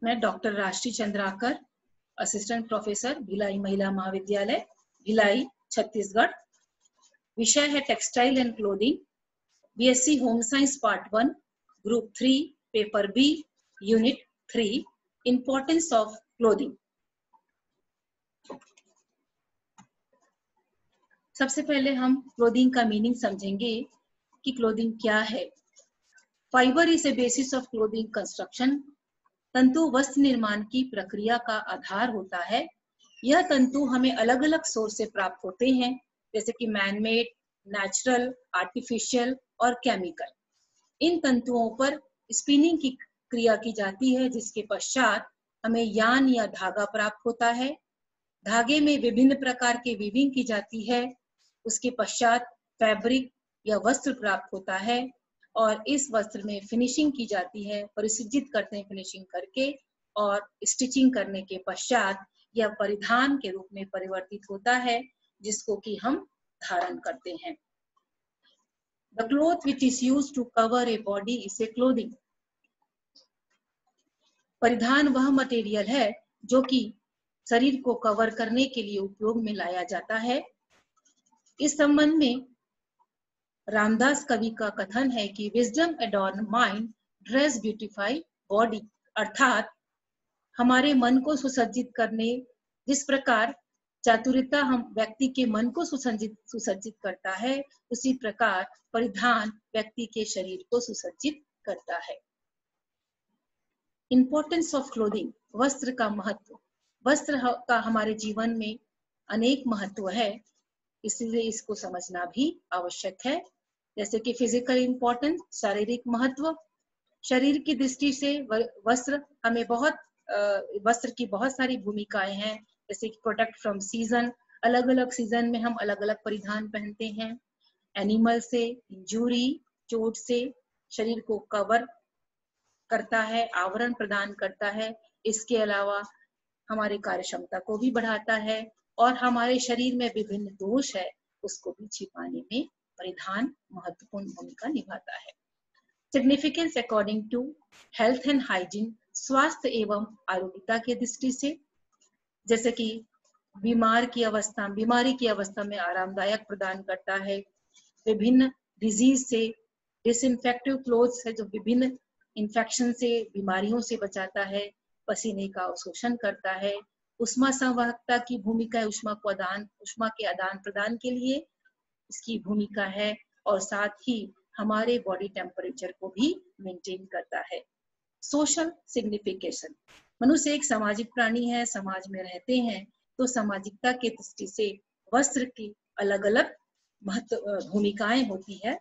मैं डॉक्टर राष्ट्रीय Chandrakar, assistant professor, Bhilai महिला महाविद्यालय, भिलाई, छत्तीसगढ़। विषय है textile and clothing, BSc home science part 1, group 3, paper B, unit 3, importance of clothing. सबसे पहले हम क्लोथिंग का मीनिंग समझेंगे कि क्लोथिंग क्या है। Fibre is a basis of clothing construction. तंतु वस्त्र निर्माण की प्रक्रिया का आधार होता है। यह तंतु हमें अलग अलग सोर्स से प्राप्त होते हैं, जैसे कि मैनमेड, नेचुरल, आर्टिफिशियल और केमिकल। इन तंतुओं पर स्पिनिंग की क्रिया की जाती है, जिसके पश्चात हमें यान या धागा प्राप्त होता है। धागे में विभिन्न प्रकार के वीविंग की जाती है। उसके पश्चात फैब्रिक या वस्त्र प्राप्त होता है और इस वस्त्र में फिनिशिंग की जाती है, परिसज्जित करते हैं फिनिशिंग करके, और स्टिचिंग करने के पश्चात यह परिधान के रूप में परिवर्तित होता है, जिसको कि हम धारण करते हैं। The cloth which is used to cover a body is a clothing. परिधान वह मटेरियल है जो कि शरीर को कवर करने के लिए उपयोग में लाया जाता है। इस संबंध में रामदास कवि का कथन है कि wisdom एडॉर्न mind, dress beautify body, अर्थात हमारे मन को सुसज्जित करने, जिस प्रकार चातुर्यता हम व्यक्ति के मन को सुसज्जित करता है, उसी प्रकार परिधान व्यक्ति के शरीर को सुसज्जित करता है। इंपॉर्टेंस ऑफ क्लोथिंग, वस्त्र का महत्व। वस्त्र का हमारे जीवन में अनेक महत्व है, इसलिए इसको समझना भी आवश्यक है। जैसे कि फिजिकल इंपॉर्टेंस, शारीरिक महत्व। शरीर की दृष्टि से वस्त्र हमें वस्त्र की बहुत सारी भूमिकाएं हैं, जैसे कि प्रोटेक्ट फ्रॉम सीजन, अलग अलग सीजन में हम अलग अलग परिधान पहनते हैं। एनिमल से, इंजुरी, चोट से शरीर को कवर करता है, आवरण प्रदान करता है। इसके अलावा हमारी कार्य क्षमता को भी बढ़ाता है और हमारे शरीर में विभिन्न दोष है उसको भी छिपाने में परिधान महत्वपूर्ण भूमिका निभाता है। Significance according to health and hygiene, स्वास्थ्य एवं आरोग्यता की दृष्टि से, जैसे कि बीमारी की अवस्था में आरामदायक प्रदान करता है। विभिन्न डिजीज से, डिसइंफेक्टिव क्लोथ्स है जो विभिन्न इन्फेक्शन से, बीमारियों से बचाता है। पसीने का अवशोषण करता है। उष्मा संवाहकता की भूमिका है, उष्मा के आदान प्रदान के लिए इसकी भूमिका है, और साथ ही हमारे बॉडी टेम्परेचर को भी मेंटेन करता है। सोशल सिग्निफिकेशन, मनुष्य एक सामाजिक प्राणी है, समाज में रहते हैं, तो सामाजिकता की दृष्टि से वस्त्र की अलग अलग भूमिकाएं होती है।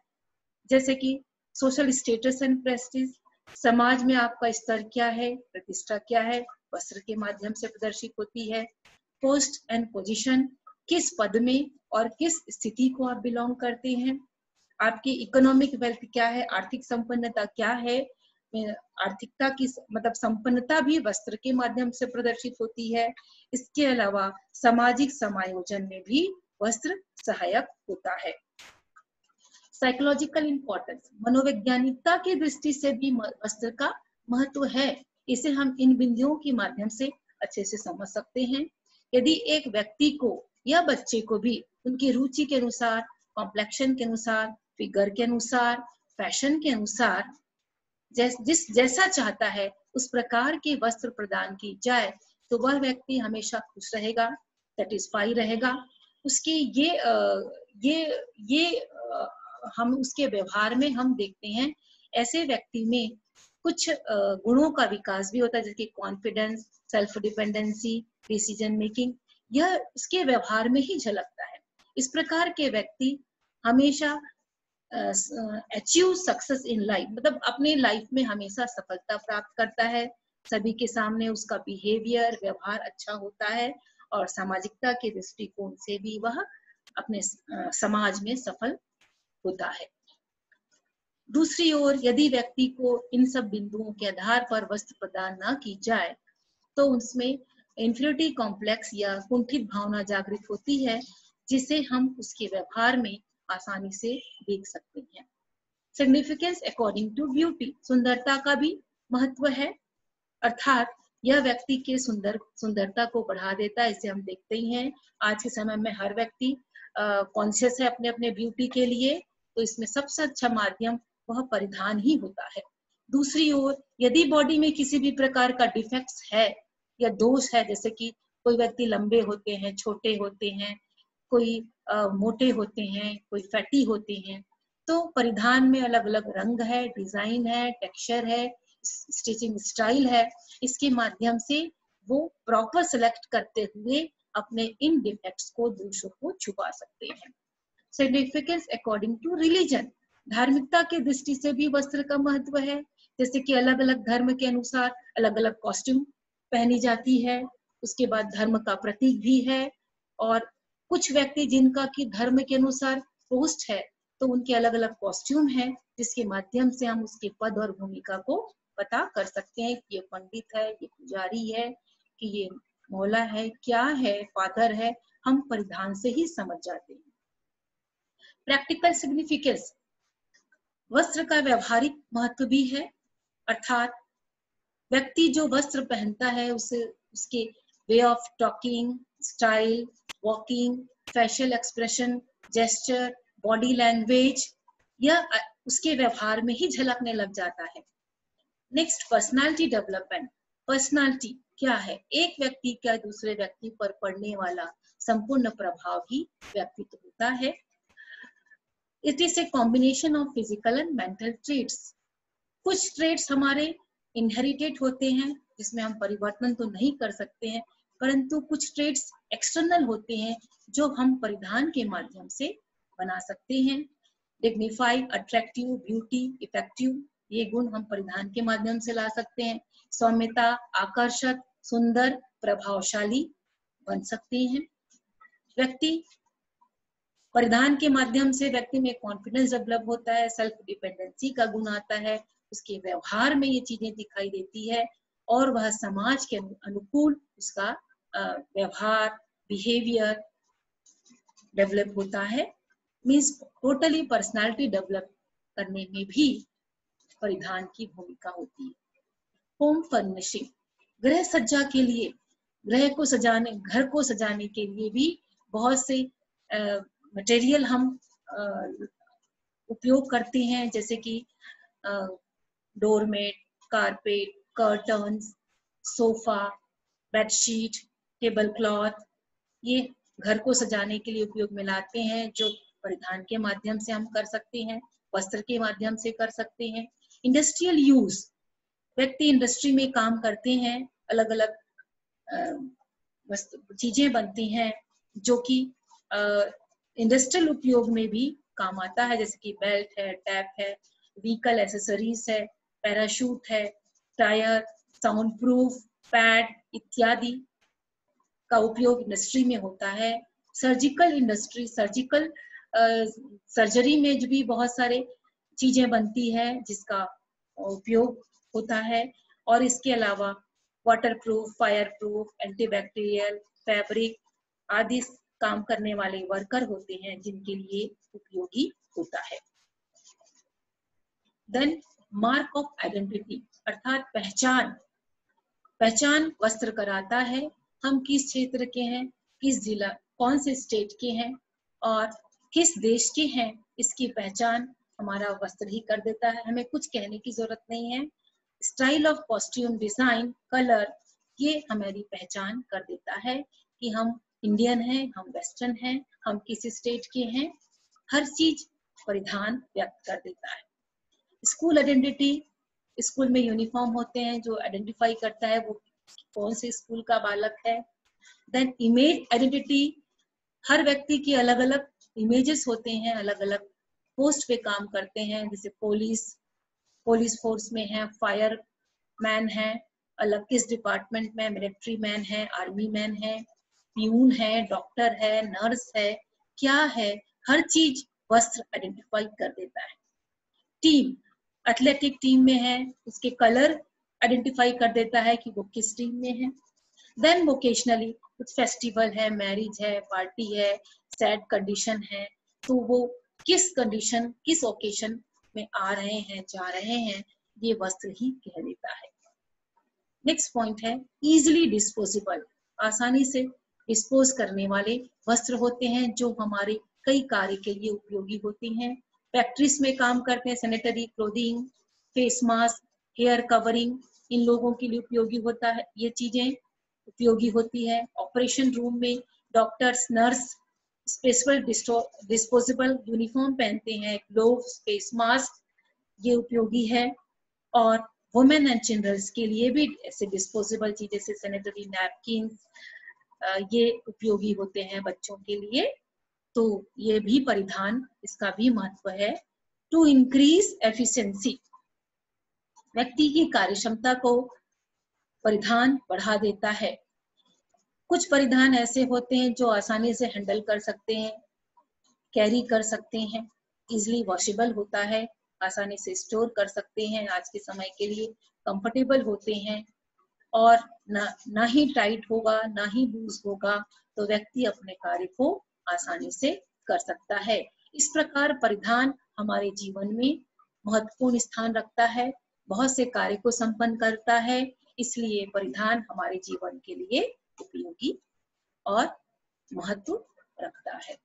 जैसे कि सोशल स्टेटस एंड प्रेस्टीज, समाज में आपका स्तर क्या है, प्रतिष्ठा क्या है, वस्त्र के माध्यम से प्रदर्शित होती है। पोस्ट एंड पोजीशन, किस पद में और किस स्थिति को आप बिलोंग करते हैं। आपकी इकोनॉमिक वेल्थ क्या है, आर्थिक संपन्नता क्या है। आर्थिकता की मतलब संपन्नता भी वस्त्र के माध्यम से प्रदर्शित होती है। इसके अलावा सामाजिक समायोजन में भी वस्त्र सहायक होता है। साइकोलॉजिकल इंपॉर्टेंस, मनोवैज्ञानिकता की दृष्टि से भी वस्त्र का महत्व है। इसे हम इन बिंदुओं के माध्यम से अच्छे से समझ सकते हैं। यदि एक व्यक्ति को या बच्चे को भी उनकी रुचि के अनुसार, कॉम्प्लेक्शन के अनुसार, फिगर के अनुसार, फैशन के अनुसार जैसा चाहता है उस प्रकार के वस्त्र प्रदान की जाए, तो वह व्यक्ति हमेशा खुश रहेगा, सेटिस्फाई रहेगा। उसके ये हम उसके व्यवहार में हम देखते हैं, ऐसे व्यक्ति में कुछ गुणों का विकास भी होता है, जैसे confidence, self dependency, decision making, यह उसके व्यवहार में ही झलकता है। इस प्रकार के व्यक्ति हमेशा अचीव सक्सेस इन लाइफ, मतलब अपने लाइफ में हमेशा सफलता प्राप्त करता है। सभी के सामने उसका बिहेवियर, व्यवहार अच्छा होता है और सामाजिकता के दृष्टिकोण से भी वह अपने समाज में सफल होता है। दूसरी ओर यदि व्यक्ति को इन सब बिंदुओं के आधार पर वस्त्र प्रदान न की जाए, तो उसमें इंफीरियरिटी कॉम्प्लेक्स या कुंठित भावना जागृत होती है, जिसे हम उसके व्यवहार में आसानी से देख सकते हैं। सिग्निफिकेंस अकॉर्डिंग टू ब्यूटी, सुंदरता का भी महत्व है, अर्थात यह व्यक्ति के सुंदरता को बढ़ा देता है। इसे हम देखते ही हैं आज के समय में हर व्यक्ति कॉन्शियस है अपने अपने ब्यूटी के लिए, तो इसमें सबसे अच्छा माध्यम वह परिधान ही होता है। दूसरी ओर यदि बॉडी में किसी भी प्रकार का डिफेक्ट्स है या दोष है, जैसे कि कोई व्यक्ति लंबे होते हैं, छोटे होते हैं, कोई मोटे होते हैं, कोई फैटी होते हैं, तो परिधान में अलग अलग रंग है, डिजाइन है, टेक्सचर है, स्टिचिंग स्टाइल है, इसके माध्यम से वो प्रॉपर सेलेक्ट करते हुए अपने इन डिफेक्ट्स को, दोषों को छुपा सकते हैं। सिग्निफिकेंस अकॉर्डिंग टू रिलीजन, धार्मिकता के दृष्टि से भी वस्त्र का महत्व है। जैसे कि अलग अलग धर्म के अनुसार अलग अलग कॉस्ट्यूम पहनी जाती है। उसके बाद धर्म का प्रतीक भी है, और कुछ व्यक्ति जिनका कि धर्म के अनुसार पोस्ट है, तो उनके अलग अलग कॉस्ट्यूम है, जिसके माध्यम से हम उसके पद और भूमिका को पता कर सकते हैं कि ये पंडित है, ये पुजारी है, कि ये मौला है, क्या है, फादर है, हम परिधान से ही समझ जाते हैं। प्रैक्टिकल सिग्निफिकेंस, वस्त्र का व्यवहारिक महत्व भी है, अर्थात व्यक्ति जो वस्त्र पहनता है उसे उसके way of talking, style, walking, facial expression, gesture, body language, यह उसके व्यवहार में ही झलकने लग जाता है। Next, personality development. पर्सनालिटी क्या है? एक व्यक्ति का दूसरे व्यक्ति पर पड़ने वाला संपूर्ण प्रभाव ही व्यक्तित्व होता है। It is a combination of physical and mental traits. कुछ ट्रेट्स हमारे इनहेरिटेड होते हैं, जिसमें हम परिवर्तन तो नहीं कर सकते हैं, परंतु कुछ ट्रेट्स एक्सटर्नल होते हैं जो हम परिधान के माध्यम से बना सकते हैं। डिग्निफाइड, अट्रैक्टिव, ब्यूटी, इफेक्टिव, ये गुण हम परिधान के माध्यम से ला सकते हैं। सौम्यता, आकर्षक, सुंदर, प्रभावशाली बन सकते हैं। व्यक्ति परिधान के माध्यम से व्यक्ति में कॉन्फिडेंस डेवलप होता है, सेल्फ डिपेंडेंसी का गुण आता है, उसके व्यवहार में ये चीजें दिखाई देती है, और वह समाज के अनुकूल उसका व्यवहार, बिहेवियर डेवलप होता है। मीन्स टोटली पर्सनालिटी डेवलप करने में भी परिधान की भूमिका होती है। होम फर्निशिंग, गृह सज्जा के लिए, घर को सजाने के लिए भी बहुत से मटेरियल हम उपयोग करते हैं, जैसे कि doormat, carpet, curtains, sofa, bedsheet, table cloth, ये घर को सजाने के लिए उपयोग में लाते हैं, जो परिधान के माध्यम से हम कर सकते हैं, वस्त्र के माध्यम से कर सकते हैं। इंडस्ट्रियल यूज, व्यक्ति इंडस्ट्री में काम करते हैं, अलग अलग चीजें बनती हैं जो कि इंडस्ट्रियल उपयोग में भी काम आता है, जैसे कि बेल्ट है, टैप है, व्हीकल एक्सेसरीज है, पैराशूट है, टायर, साउंड प्रूफ, पैड इत्यादि का उपयोग इंडस्ट्री में होता है। सर्जिकल इंडस्ट्री, सर्जिकल सर्जरी में भी बहुत सारे चीजें बनती है जिसका उपयोग होता है। और इसके अलावा waterproof, fire proof, antibacterial, fabric आदि काम करने वाले वर्कर होते हैं जिनके लिए उपयोगी होता है। देन मार्क ऑफ आइडेंटिटी, अर्थात पहचान। पहचान वस्त्र कराता है, हम किस क्षेत्र के हैं, किस जिला, कौन से स्टेट के हैं और किस देश के हैं, इसकी पहचान हमारा वस्त्र ही कर देता है, हमें कुछ कहने की जरूरत नहीं है। Style of costume, design, colour, ये हमारी पहचान कर देता है कि हम इंडियन हैं, हम वेस्टर्न हैं, हम किस स्टेट के हैं, हर चीज परिधान व्यक्त कर देता है। स्कूल आइडेंटिटी, स्कूल में यूनिफॉर्म होते हैं जो आइडेंटिफाई करता है वो कौन से स्कूल का बालक है। देन इमेज आइडेंटिटी, हर व्यक्ति की अलग अलग इमेजेस होते हैं, अलग अलग पोस्ट पे काम करते हैं, जैसे पुलिस फोर्स में है, फायर मैन है, अलग किस डिपार्टमेंट में, मिलिट्री मैन है, आर्मी मैन है, प्यून है, डॉक्टर है, नर्स है, क्या है, हर चीज वस्त्र आइडेंटिफाई कर देता है। टीम, एथलेटिक टीम में है, उसके कलर आइडेंटिफाई कर देता है कि वो किस टीम में है। देन वोकेशनली, कुछ फेस्टिवल है, मैरिज है, पार्टी है, सैड कंडीशन है, तो वो किस कंडीशन, किस ओकेशन में आ रहे हैं, जा रहे हैं, ये वस्त्र ही कह देता है। नेक्स्ट पॉइंट है इजिली डिस्पोजेबल, आसानी से डिस्पोज करने वाले वस्त्र होते हैं जो हमारे कई कार्य के लिए उपयोगी होती हैं। फैक्ट्रीज में काम करते हैं, sanitary clothing, face mask, hair covering इन लोगों के लिए उपयोगी होता है, ये चीजें उपयोगी होती है। ऑपरेशन रूम में doctors, nurse special disposable uniform पहनते हैं, ग्लोव्स, फेस मास्क, ये उपयोगी है। और वुमेन एंड चिल्ड्रंस के लिए भी ऐसे डिस्पोजेबल चीजें जैसे सैनिटरी नैपकिन ये उपयोगी होते हैं बच्चों के लिए। तो ये भी परिधान, इसका भी महत्व है। टू इंक्रीज एफिशिएंसी, व्यक्ति की कार्यक्षमता को परिधान बढ़ा देता है। कुछ परिधान ऐसे होते हैं जो आसानी से हैंडल कर सकते हैं, कैरी कर सकते हैं, इजिली वॉशेबल होता है, आसानी से स्टोर कर सकते हैं, आज के समय के लिए कंफर्टेबल होते हैं और ना ही टाइट होगा ना ही लूज होगा, तो व्यक्ति अपने कार्य को आसानी से कर सकता है। इस प्रकार परिधान हमारे जीवन में महत्वपूर्ण स्थान रखता है, बहुत से कार्य को संपन्न करता है, इसलिए परिधान हमारे जीवन के लिए उपयोगी और महत्व रखता है।